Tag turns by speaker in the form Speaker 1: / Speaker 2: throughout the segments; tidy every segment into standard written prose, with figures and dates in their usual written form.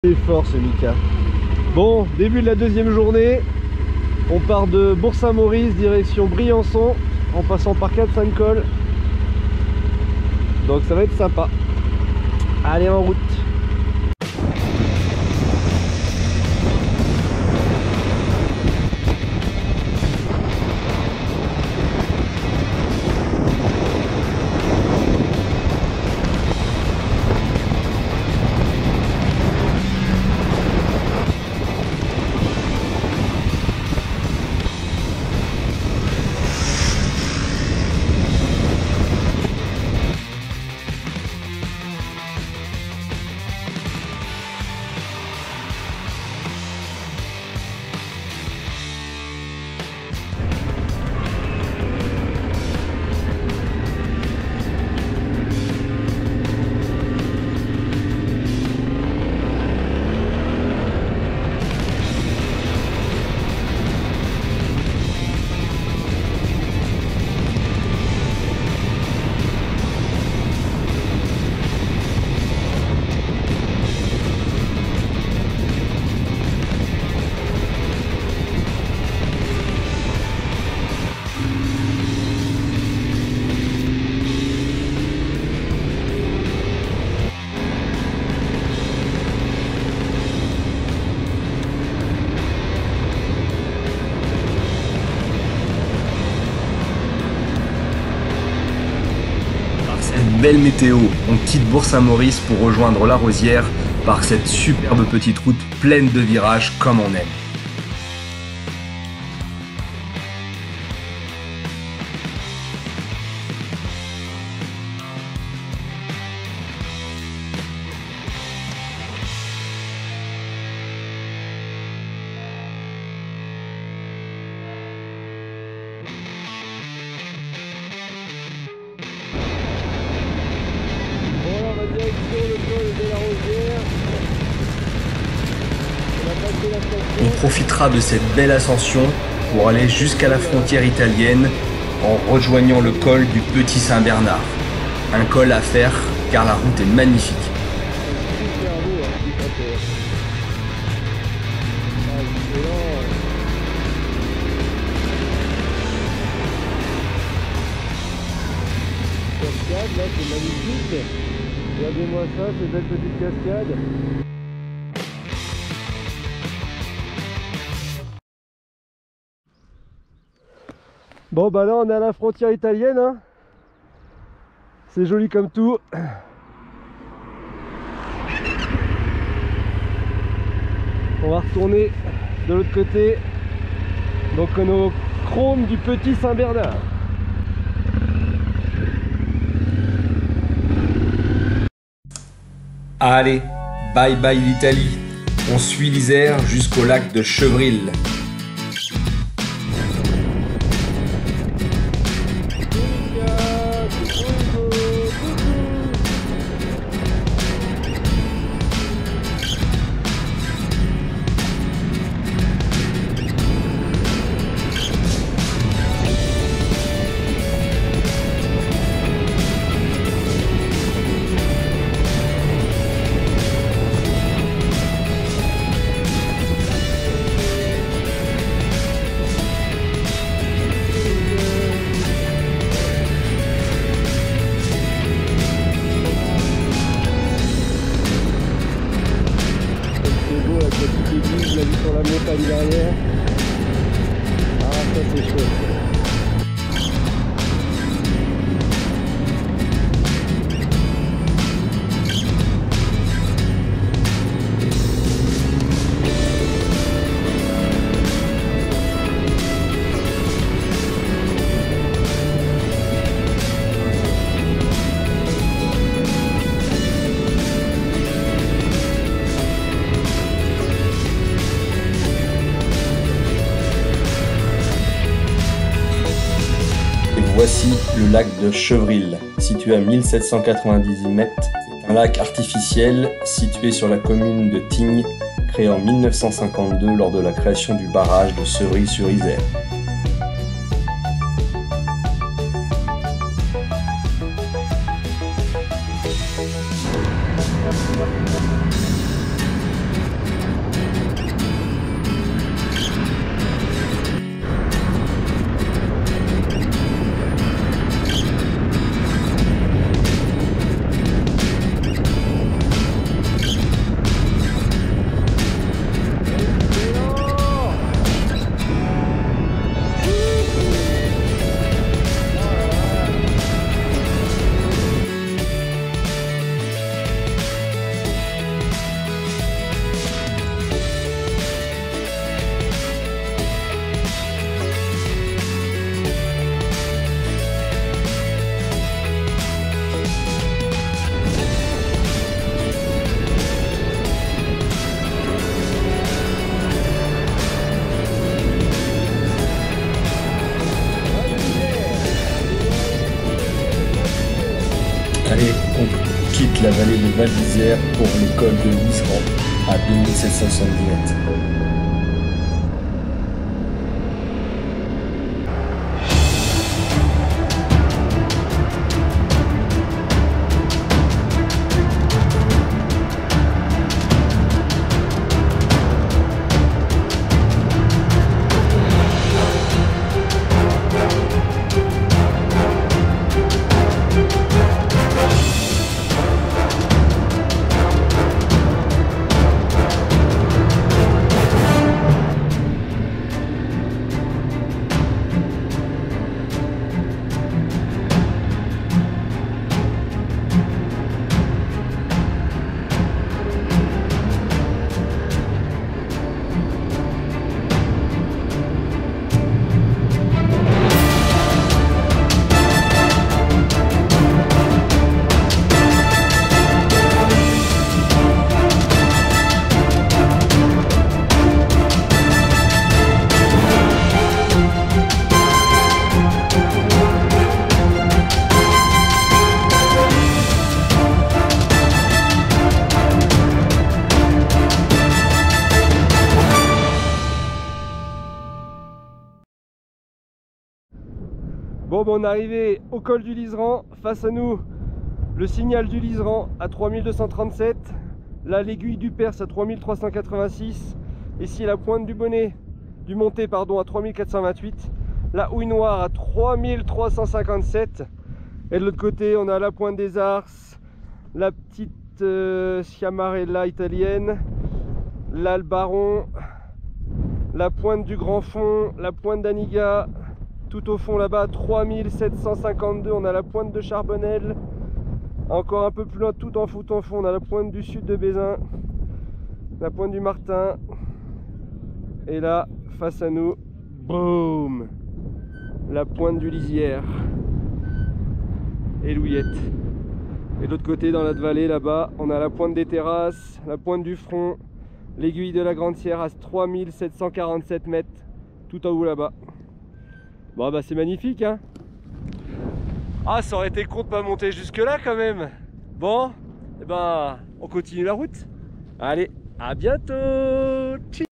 Speaker 1: C'est fort ce Mika. Bon, début de la deuxième journée. On part de Bourg-Saint-Maurice, direction Briançon, en passant par 4-5 cols. Donc ça va être sympa. Allez, en route.
Speaker 2: Belle météo, on quitte Bourg-Saint-Maurice pour rejoindre la Rosière par cette superbe petite route pleine de virages comme on aime. On profitera de cette belle ascension pour aller jusqu'à la frontière italienne en rejoignant le col du Petit Saint-Bernard. Un col à faire car la route est magnifique.
Speaker 1: Cascade, là c'est magnifique. Regardez-moi ça, ces belles petites cascades. Bon bah là on est à la frontière italienne, hein. C'est joli comme tout. On va retourner de l'autre côté. Donc on est au chrome du Petit Saint-Bernard.
Speaker 2: Allez, bye bye l'Italie. On suit l'Isère jusqu'au lac de Chevril.
Speaker 1: Sur la montagne derrière. Ah ça c'est chouette.
Speaker 2: Voici le lac de Chevril, situé à 1790 mètres. C'est un lac artificiel situé sur la commune de Tignes, créé en 1952 lors de la création du barrage de Cevril-sur-Isère. vallée de Val d'Isère pour le col de l'Isran à 2770 mètres.
Speaker 1: Bon, on est arrivé au col du Liseran. Face à nous, le signal du Liseran à 3237. Là, l'aiguille du Perse à 3386. Ici, la pointe du Bonnet, du Monté, pardon, à 3428. La Houille Noire à 3357. Et de l'autre côté, on a la pointe des Ars, la petite Schiamarella italienne, là le Baron, la pointe du Grand Fond, la pointe d'Aniga. Tout au fond là-bas, 3752, on a la pointe de Charbonnel. Encore un peu plus loin, tout en fond, on a la pointe du sud de Bézin, la pointe du Martin. Et là, face à nous, boum, la pointe du Lisière et Louillette. Et de l'autre côté, dans la vallée, là-bas, on a la pointe des Terrasses, la pointe du Front, l'aiguille de la Grande Sierre à 3747 mètres, tout en haut là-bas. Bon bah c'est magnifique hein. Ah, ça aurait été con de pas monter jusque là quand même. Bon, et ben on continue la route. Allez, à bientôt. Tchou.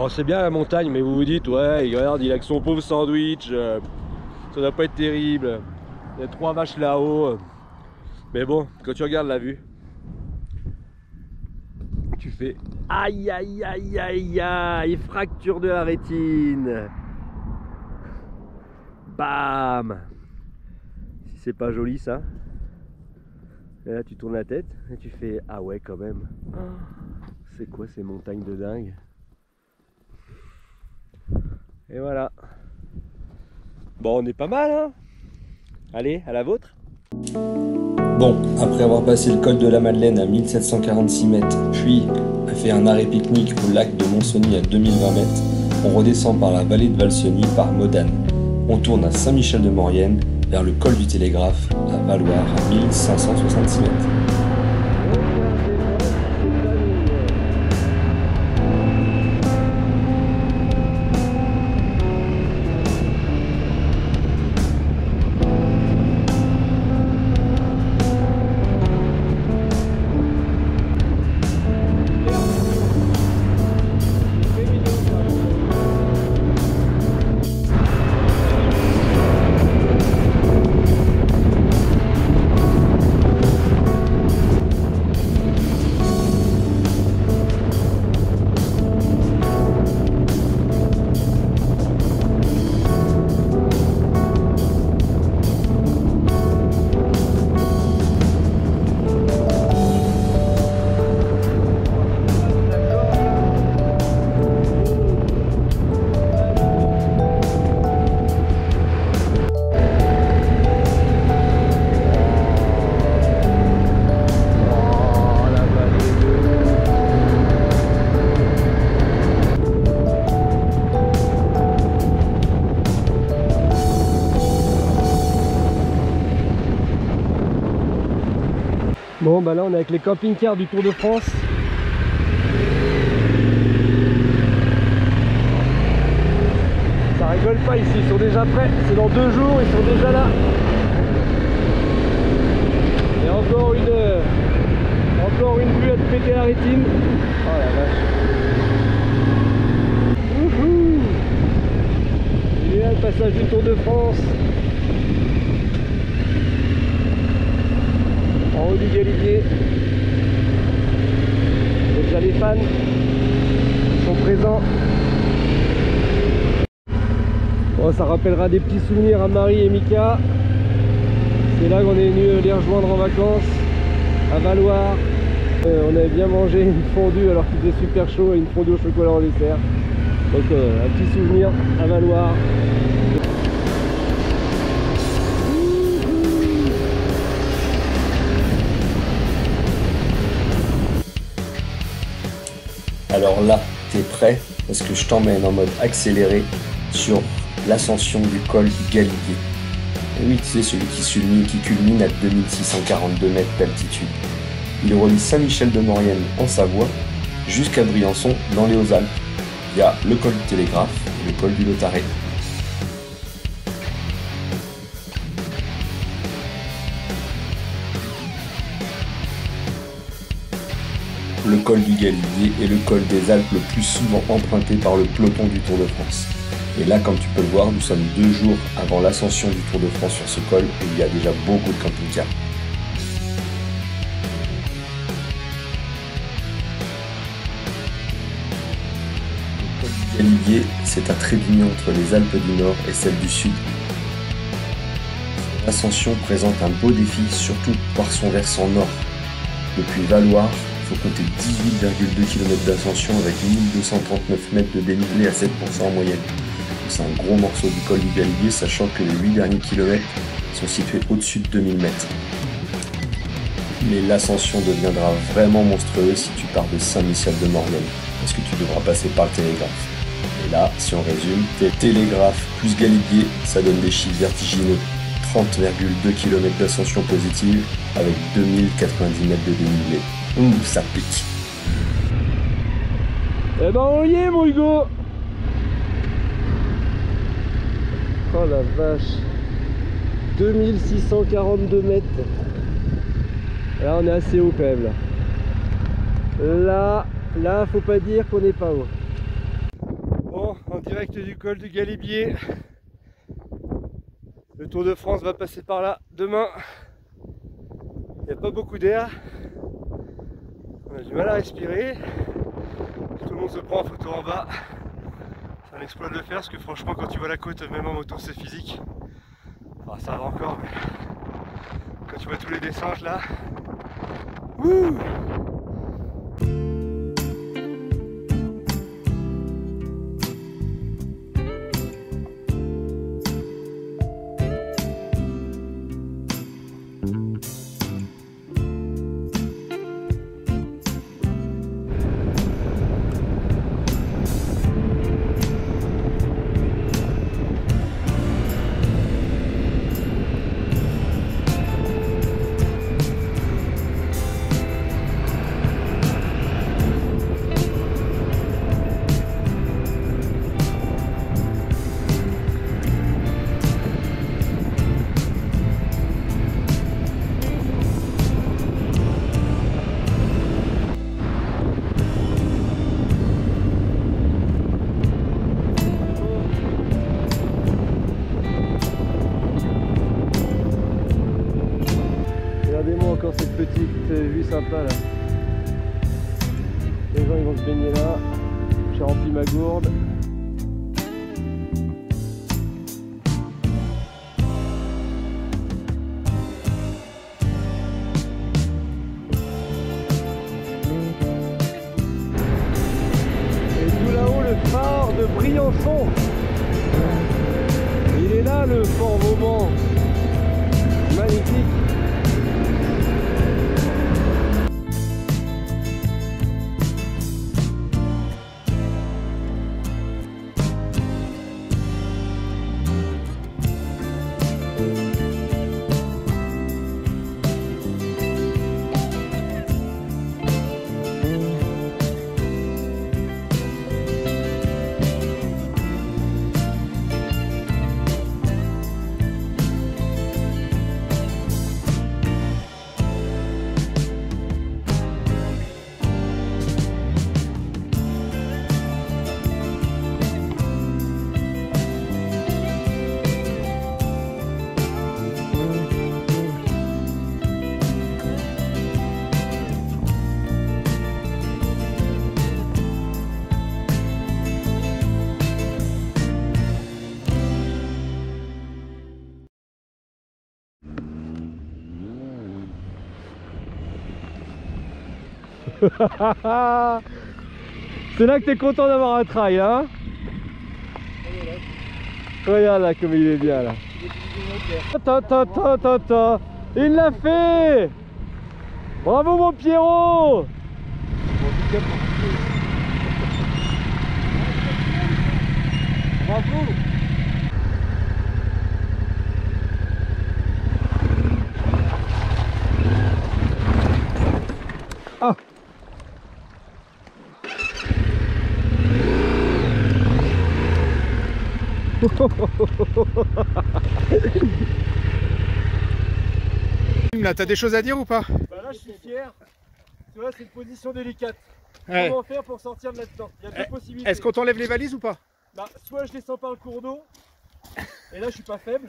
Speaker 1: Bon, c'est bien la montagne, mais vous vous dites, ouais, regarde, il a que son pauvre sandwich, ça doit pas être terrible. Il y a 3 vaches là-haut. Mais bon, quand tu regardes la vue, tu fais aïe aïe aïe aïe aïe, fracture de la rétine. Bam! Si c'est pas joli ça. Et là tu tournes la tête et tu fais ah ouais quand même. C'est quoi ces montagnes de dingue? Et voilà. Bon, on est pas mal, hein? Allez, à la vôtre.
Speaker 2: Bon, après avoir passé le col de la Madeleine à 1746 mètres, puis fait un arrêt pique-nique au lac de Monsony à 2020 mètres, on redescend par la vallée de Valseny par Modane. On tourne à Saint-Michel-de-Maurienne vers le col du Télégraphe à Valloire à 1566 mètres.
Speaker 1: Bon bah là on est avec les camping-cars du Tour de France. Ça rigole pas ici, ils sont déjà prêts, c'est dans 2 jours, ils sont déjà là. Et encore une vue à te péter la rétine. Oh la vache. Wouhou. Il est là le passage du Tour de France. En haut du Galibier. Déjà les fans sont présents. Bon, ça rappellera des petits souvenirs à Marie et Mika. C'est là qu'on est venu les rejoindre en vacances à Valloire. On avait bien mangé une fondue alors qu'il faisait super chaud et une fondue au chocolat en dessert. Donc un petit souvenir à Valloire.
Speaker 2: Alors là, t'es prêt parce que je t'emmène en mode accéléré sur l'ascension du col du Galibier. Et oui, tu sais, celui qui culmine à 2642 mètres d'altitude. Il relie Saint-Michel-de-Maurienne en Savoie jusqu'à Briançon dans les Hautes-Alpes via le col du Télégraphe et le col du Lautaret. Le col du Galibier est le col des Alpes le plus souvent emprunté par le peloton du Tour de France. Et là, comme tu peux le voir, nous sommes 2 jours avant l'ascension du Tour de France sur ce col et il y a déjà beaucoup de camping-cars. Le col du Galibier, c'est un trait d'union entre les Alpes du Nord et celles du Sud. L'ascension présente un beau défi, surtout par son versant nord. Depuis Valloire, il faut compter 18,2 km d'ascension avec 1239 mètres de dénivelé à 7% en moyenne. C'est un gros morceau du col du Galibier, sachant que les 8 derniers kilomètres sont situés au-dessus de 2000 mètres. Mais l'ascension deviendra vraiment monstrueuse si tu pars de Saint-Michel-de-Maurienne, parce que tu devras passer par le Télégraphe. Et là, si on résume, Télégraphe plus Galibier, ça donne des chiffres vertigineux. 30,2 km d'ascension positive avec 2090 mètres de dénivelé. Ouh, ça pique.
Speaker 1: Eh ben on y est mon Hugo. Oh la vache. 2642 mètres. Là on est assez haut quand même là. Là, faut pas dire qu'on n'est pas haut. direct du col du Galibier. Le Tour de France va passer par là demain. Il n'y a pas beaucoup d'air. On a du mal à respirer. Tout le monde se prend en photo en bas. C'est un exploit de le faire parce que franchement quand tu vois la côte, même en moto c'est physique. Enfin ça va encore mais quand tu vois tous les descentes là. Wouh! Regardez-moi encore cette petite vue sympa là. Les gens ils vont se baigner là. J'ai rempli ma gourde. Et tout là-haut le phare de Briançon. Il est là le fort Vauban. Magnifique. C'est là que t'es content d'avoir un trail, hein? Regarde là comme il est bien là. Il l'a fait! Bravo mon Pierrot! Bravo! Ah!
Speaker 3: Là, t'as des choses à dire ou pas?
Speaker 1: Bah là je suis fier. Tu vois c'est une position délicate.
Speaker 3: Ouais.
Speaker 1: Comment faire pour sortir de là-dedans? Il y a deux possibilités.
Speaker 3: Est-ce qu'on t'enlève les valises ou pas?
Speaker 1: Bah soit je descends par le cours d'eau. Et là je suis pas faible.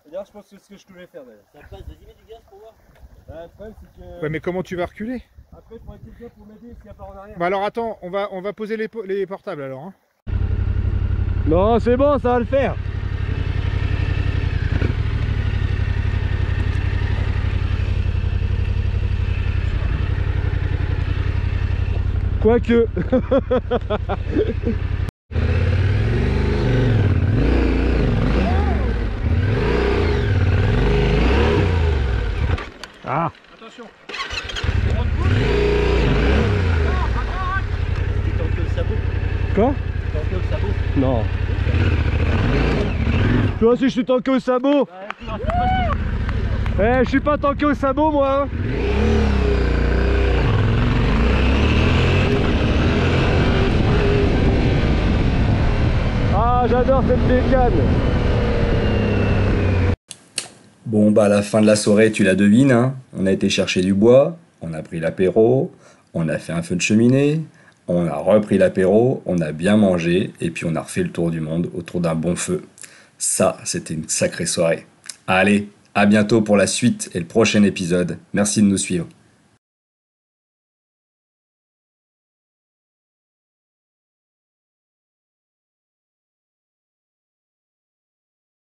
Speaker 1: D'ailleurs je pense que c'est ce que je devais faire d'ailleurs.
Speaker 4: Ça passe de 10 mètres du gaz pour voir.
Speaker 1: Bah, le problème c'est que...
Speaker 3: Ouais mais comment tu vas reculer?
Speaker 1: Après il faudrait quelqu'un pour m'aider s'il n'y a pas en arrière.
Speaker 3: Bah alors attends, on va poser les portables alors hein.
Speaker 1: Non c'est bon ça va le faire. Quoique. Ah.
Speaker 3: Attention.
Speaker 4: Tu tanques le sabot.
Speaker 1: Quoi?
Speaker 4: Tu tanques le sabot.
Speaker 1: Non. Tu vois si je suis tanké au sabot.
Speaker 4: Ouais, tu vas faire parce que...
Speaker 1: Eh je suis pas tanké au sabot moi hein. Ah j'adore cette bécane.
Speaker 2: Bon, bah à la fin de la soirée, tu la devines, hein. On a été chercher du bois, on a pris l'apéro, on a fait un feu de cheminée, On a repris l'apéro, on a bien mangé, et puis on a refait le tour du monde autour d'un bon feu. Ça, c'était une sacrée soirée. Allez, à bientôt pour la suite et le prochain épisode. Merci de nous suivre.